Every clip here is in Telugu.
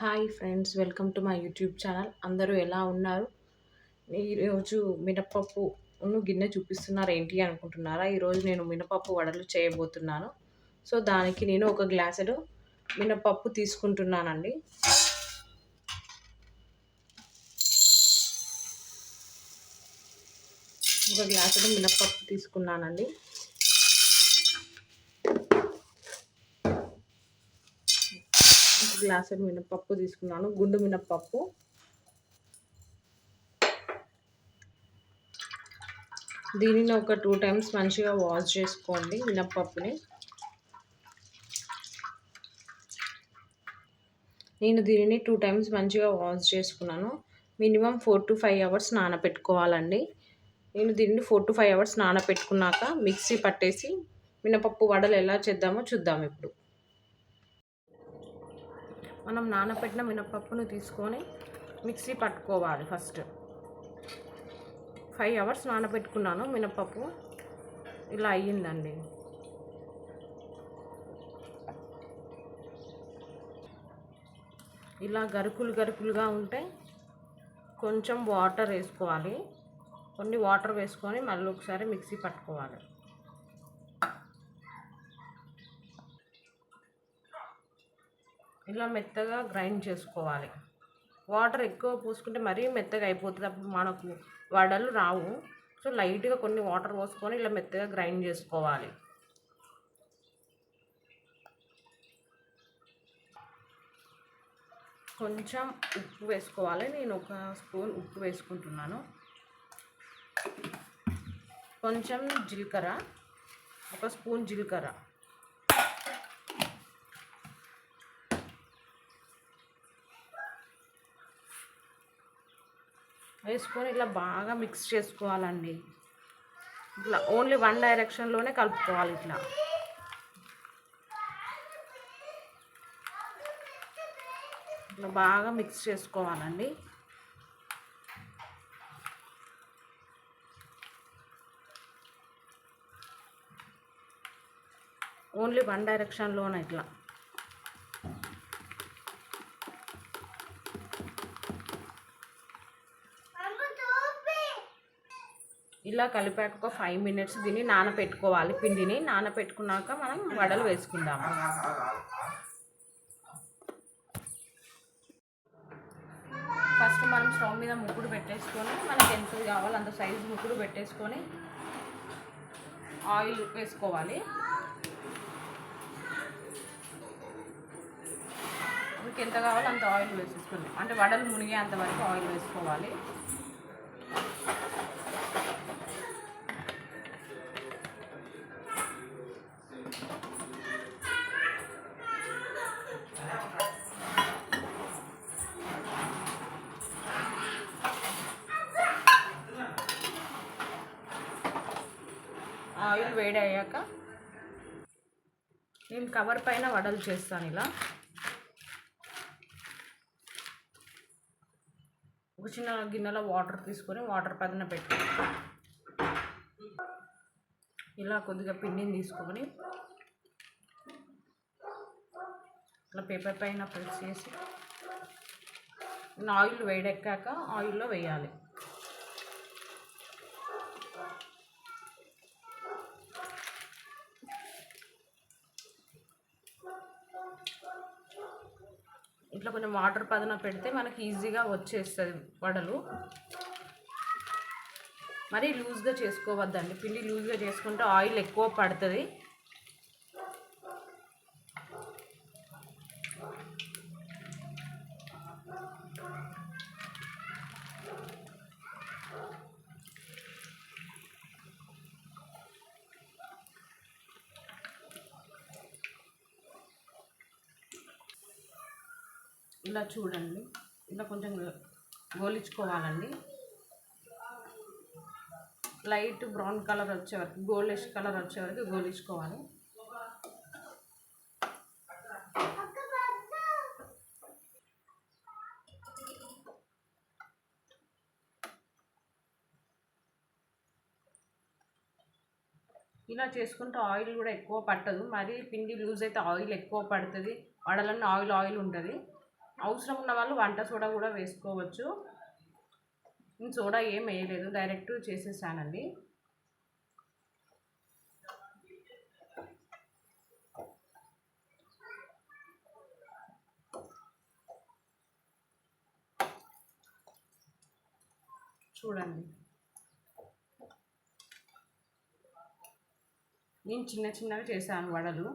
Hi friends, welcome to my YouTube channel. అందరూ ఎలా ఉన్నారు? ఈరోజు మినపప్పును గిన్నె చూపిస్తున్నారు ఏంటి అనుకుంటున్నారా? ఈరోజు నేను మినపప్పు వడలు చేయబోతున్నాను. సో దానికి నేను ఒక గ్లాసుడు మినపప్పు తీసుకుంటున్నానండి. ఒక గ్లాసుడు మినపప్పు తీసుకున్నానండి. ఒక గ్లాసుడు మినపప్పు తీసుకున్నాను, గుండు మినపప్పు. దీనిని ఒక 2 టైమ్స్ మంచిగా వాష్ చేసుకోండి మినపప్పుని. నేను దీనిని 2 టైమ్స్ మంచిగా వాష్ చేసుకున్నాను. మినిమం 4 to 5 అవర్స్ నానబెట్టుకోవాలండి. నేను దీనిని 4 to 5 అవర్స్ నానబెట్టుకున్నాక మిక్సీ పట్టేసి మినపప్పు వడలు ఎలా చేద్దామో చూద్దాం. ఇప్పుడు మనం నానబెట్టిన మినపప్పును తీసుకొని మిక్సీ పట్టుకోవాలి. ఫస్ట్ 5 అవర్స్ నానబెట్టుకున్నాను మినపప్పు. ఇలా అయ్యిందండి. ఇలా గరుకులుగా ఉంటే కొంచెం వాటర్ వేసుకోవాలి. కొన్ని వాటర్ వేసుకొని మళ్ళీ ఒకసారి మిక్సీ పట్టుకోవాలి. ఇలా మెత్తగా గ్రైండ్ చేసుకోవాలి. వాటర్ ఎక్కువ పోసుకుంటే మరీ మెత్తగా అయిపోతుంది, అప్పుడు మనకు వడలు రావు. సో లైట్గా కొన్ని వాటర్ పోసుకొని ఇలా మెత్తగా గ్రైండ్ చేసుకోవాలి. కొంచెం ఉప్పు వేసుకోవాలి. నేను ఒక స్పూన్ ఉప్పు వేసుకుంటున్నాను. కొంచెం జీలకర్ర, ఒక స్పూన్ జీలకర్ర వేసుకొని ఇలా బాగా మిక్స్ చేసుకోవాలండి. ఇట్లా ఓన్లీ వన్ డైరెక్షన్లోనే కలుపుకోవాలి. ఇట్లా బాగా మిక్స్ చేసుకోవాలండి. ఓన్లీ వన్ డైరెక్షన్లోనే ఇట్లా ఇలా కలిపాక ఒక 5 minutes దీన్ని నానపెట్టుకోవాలి. పిండిని నానపెట్టుకున్నాక మనం వడలు వేసుకుందాము. ఫస్ట్ మనం స్టవ్ మీద ముక్కుడు పెట్టేసుకొని మనకి ఎంత కావాలో అంత సైజు ముక్కుడు పెట్టేసుకొని ఆయిల్ వేసుకోవాలి. మీకు ఎంత కావాలో అంత ఆయిల్ వేసేసుకోండి. అంటే వడలు మునిగేంత వరకు ఆయిల్ వేసుకోవాలి. ఆయిల్ వేడి అయ్యాక నేను కవర్ పైన వడలు చేస్తాను. ఇలా ఒక చిన్న గిన్నెలో వాటర్ తీసుకొని వాటర్ పైన పెట్టి ఇలా కొద్దిగా పిండిని తీసుకొని ఇలా పేపర్ పైన ప్రెస్ చేసి ఆయిల్ వేడెక్కాక ఆయిల్లో వేయాలి. ఇట్లా కొంచెం వాటర్ పదన పెడితే మనకి ఈజీగా వచ్చేస్తుంది వడలు. మరీ లూజ్గా చేసుకోవద్దండి. పిండి లూజ్గా చేసుకుంటే ఆయిల్ ఎక్కువ పడుతుంది. ఇలా చూడండి, ఇలా కొంచెం గోలించుకోవాలండి. లైట్ బ్రౌన్ కలర్ వచ్చే వరకు, గోల్డిష్ కలర్ వచ్చే వరకు గోలించుకోవాలి. ఇలా చేసుకుంటే ఆయిల్ కూడా ఎక్కువ పట్టదు. మరి పిండి లూజ్ అయితే ఆయిల్ ఎక్కువ పడుతుంది. వడలన్నీ ఆయిల్ ఉంటుంది. అవసరం ఉన్న వాళ్ళు వంట సోడా కూడా వేసుకోవచ్చు. నేను సోడా ఏం వేయలేదు, డైరెక్ట్ చేసేసానండి. చూడండి, నేను చిన్న చిన్నగా చేశాను వడలు.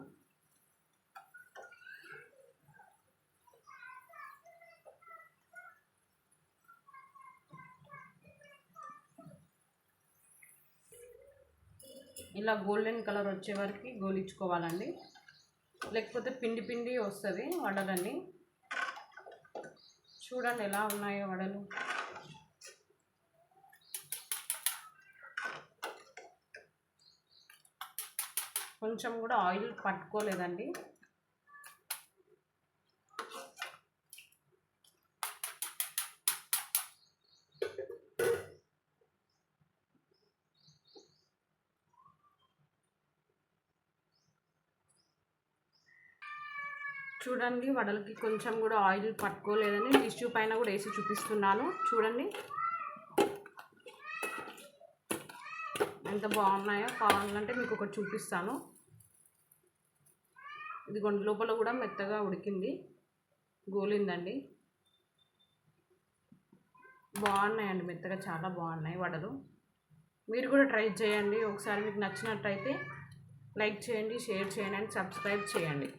ఇలా గోల్డెన్ కలర్ వచ్చే వరకు గోలించుకోవాలండి, లేకపోతే పిండి పిండి వస్తుంది వడలన్నీ. చూడండి ఎలా ఉన్నాయో వడలు. కొంచెం కూడా ఆయిల్ పట్టుకోలేదండి. చూడండి, వడలకి కొంచెం కూడా ఆయిల్ పట్టుకోలేదని టిష్యూ పైన కూడా వేసి చూపిస్తున్నాను. చూడండి ఎంత బాగున్నాయో. కావాలంటే మీకు ఒకటి చూపిస్తాను. ఇదిగోండి, లోపల కూడా మెత్తగా ఉడికింది, గోలిందండి. బాగున్నాయండి, మెత్తగా చాలా బాగున్నాయి వడలు. మీరు కూడా ట్రై చేయండి ఒకసారి. మీకు నచ్చినట్టయితే లైక్ చేయండి, షేర్ చేయండి అండ్ సబ్స్క్రైబ్ చేయండి.